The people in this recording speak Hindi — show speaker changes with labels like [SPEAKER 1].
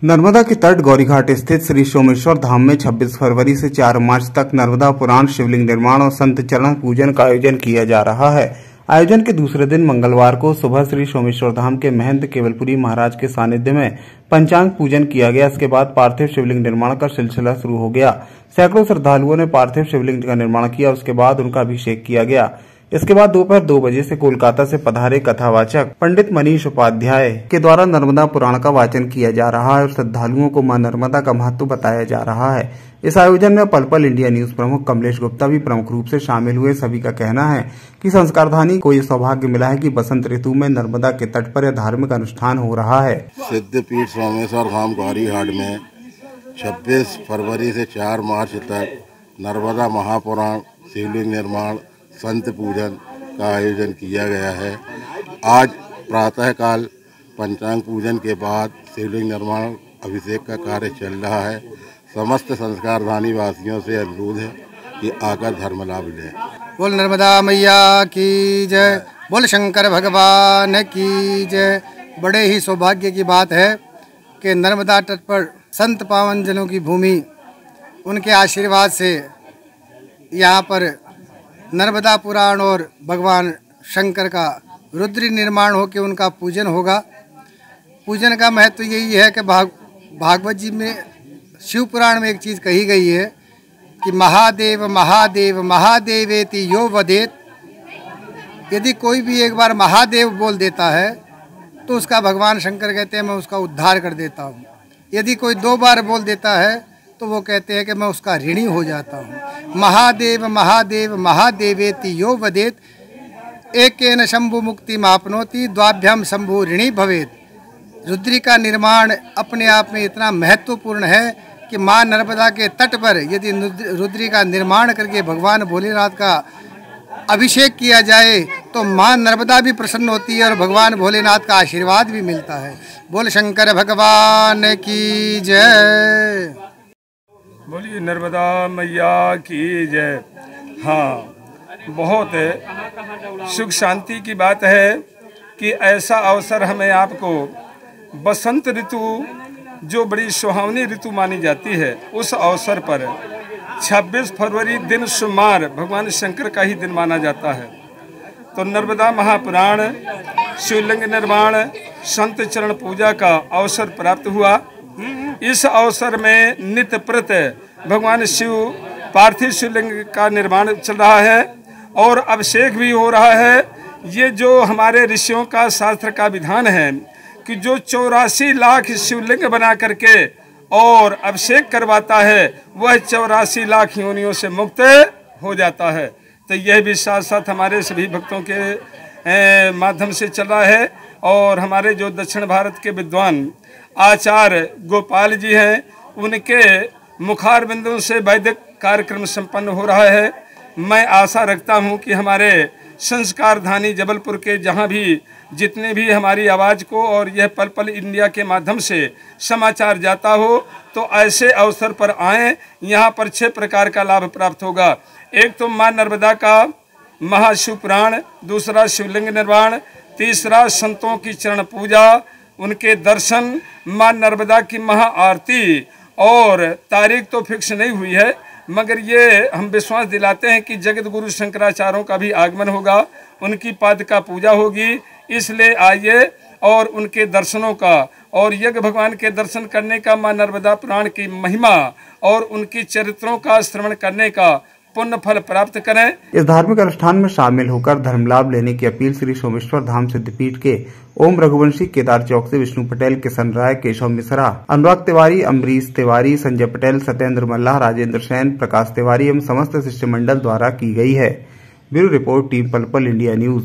[SPEAKER 1] नर्मदा के तट गौरीघाट स्थित श्री सोमेश्वर धाम में 26 फरवरी से 4 मार्च तक नर्मदा पुराण, शिवलिंग निर्माण और संत चरण पूजन का आयोजन किया जा रहा है। आयोजन के दूसरे दिन मंगलवार को सुबह श्री सोमेश्वर धाम के महंत केवलपुरी महाराज के सानिध्य में पंचांग पूजन किया गया। इसके बाद पार्थिव शिवलिंग निर्माण का सिलसिला शुरू हो गया। सैकड़ों श्रद्धालुओं ने पार्थिव शिवलिंग का निर्माण किया। उसके बाद उनका अभिषेक किया गया। इसके बाद दोपहर 2 बजे से कोलकाता से पधारे कथावाचक पंडित मनीष उपाध्याय के द्वारा नर्मदा पुराण का वाचन किया जा रहा है और श्रद्धालुओं को मां नर्मदा का महत्व बताया जा रहा है। इस आयोजन में पल पल इंडिया न्यूज प्रमुख कमलेश गुप्ता भी प्रमुख रूप से शामिल हुए। सभी का कहना है कि संस्कारधानी को ये सौभाग्य मिला है कि बसंत ऋतु में नर्मदा के तट पर यह धार्मिक अनुष्ठान हो रहा है।
[SPEAKER 2] सिद्धपीठ सोमेश्वर धाम गौरीघाट में 26 फरवरी से 4 मार्च तक नर्मदा महापुराण, शिवलिंग निर्माण, संत पूजन का आयोजन किया गया है। आज प्रातःकाल पंचांग पूजन के बाद शिवलिंग निर्माण अभिषेक का कार्य चल रहा है। समस्त संस्कारधानी वासियों से अनुरोध है कि आकर धर्म लाभ लें।
[SPEAKER 3] बोल नर्मदा मैया की जय, बोल शंकर भगवान की जय। बड़े ही सौभाग्य की बात है कि नर्मदा तट पर संत पावन जनों की भूमि, उनके आशीर्वाद से यहाँ पर नर्मदा पुराण और भगवान शंकर का रुद्री निर्माण हो के उनका पूजन होगा। पूजन का महत्व यही है कि भागवत जी में, शिव पुराण में एक चीज़ कही गई है कि महादेव महादेव महादेवेति यो वदेत। यदि कोई भी एक बार महादेव बोल देता है तो उसका भगवान शंकर कहते हैं मैं उसका उद्धार कर देता हूँ। यदि कोई 2 बार बोल देता है तो वो कहते हैं कि मैं उसका ऋणी हो जाता हूँ। महादेव महादेव महादेवेति यो वदेत, एकेन शंभु मुक्ति मापनोति, द्वाभ्याम शंभु ऋणी भवेत। रुद्री का निर्माण अपने आप में इतना महत्वपूर्ण है कि माँ नर्मदा के तट पर यदि रुद्री का निर्माण करके भगवान भोलेनाथ का अभिषेक किया जाए तो माँ नर्मदा भी प्रसन्न होती है और भगवान भोलेनाथ का आशीर्वाद भी मिलता है। बोल शंकर भगवान की जय।
[SPEAKER 4] बोलिए नर्मदा मैया की जय। हाँ, बहुत सुख शांति की बात है कि ऐसा अवसर हमें आपको बसंत ऋतु, जो बड़ी सुहावनी ऋतु मानी जाती है, उस अवसर पर 26 फरवरी दिन सोमवार भगवान शंकर का ही दिन माना जाता है। तो नर्मदा महापुराण, शिवलिंग निर्माण, संत चरण पूजा का अवसर प्राप्त हुआ। इस अवसर में नित्य प्रत भगवान शिव पार्थिव शिवलिंग का निर्माण चल रहा है और अभिषेक भी हो रहा है। ये जो हमारे ऋषियों का शास्त्र का विधान है कि जो 84 लाख शिवलिंग बना करके और अभिषेक करवाता है वह 84 लाख योनियों से मुक्त हो जाता है। तो यह भी साथ साथ हमारे सभी भक्तों के माध्यम से चल रहा है। और हमारे जो दक्षिण भारत के विद्वान आचार्य गोपाल जी हैं, उनके मुखार बिंदुओं से वैदिक कार्यक्रम संपन्न हो रहा है। मैं आशा रखता हूं कि हमारे संस्कारधानी जबलपुर के जहां भी जितने भी हमारी आवाज़ को और यह पल पल इंडिया के माध्यम से समाचार जाता हो तो ऐसे अवसर पर आएँ। यहाँ पर 6 प्रकार का लाभ प्राप्त होगा। एक तो माँ नर्मदा का महाशिव पुराण, दूसरा शिवलिंग निर्माण, तीसरा संतों की चरण पूजा, उनके दर्शन, माँ नर्मदा की महा आरती। और तारीख तो फिक्स नहीं हुई है मगर ये हम विश्वास दिलाते हैं कि जगत गुरु शंकराचार्यों का भी आगमन होगा, उनकी पाद का पूजा होगी। इसलिए आइए और उनके दर्शनों का और यज्ञ भगवान के दर्शन करने का, माँ नर्मदा पुराण की महिमा और उनकी चरित्रों का श्रवण करने का पुण्य फल प्राप्त करें।
[SPEAKER 1] इस धार्मिक अनुष्ठान में शामिल होकर धर्म लाभ लेने की अपील श्री सोमेश्वर धाम सिद्धपीठ के ओम रघुवंशी, केदार चौक से विष्णु पटेल, किशन राय, केशव मिश्रा, अनुराग तिवारी, अम्बरीश तिवारी, संजय पटेल, सत्येंद्र मल्लाह, राजेंद्र सैन, प्रकाश तिवारी एवं समस्त शिष्टमंडल द्वारा की गई है। ब्यूरो रिपोर्ट, टीम पल पल इंडिया न्यूज।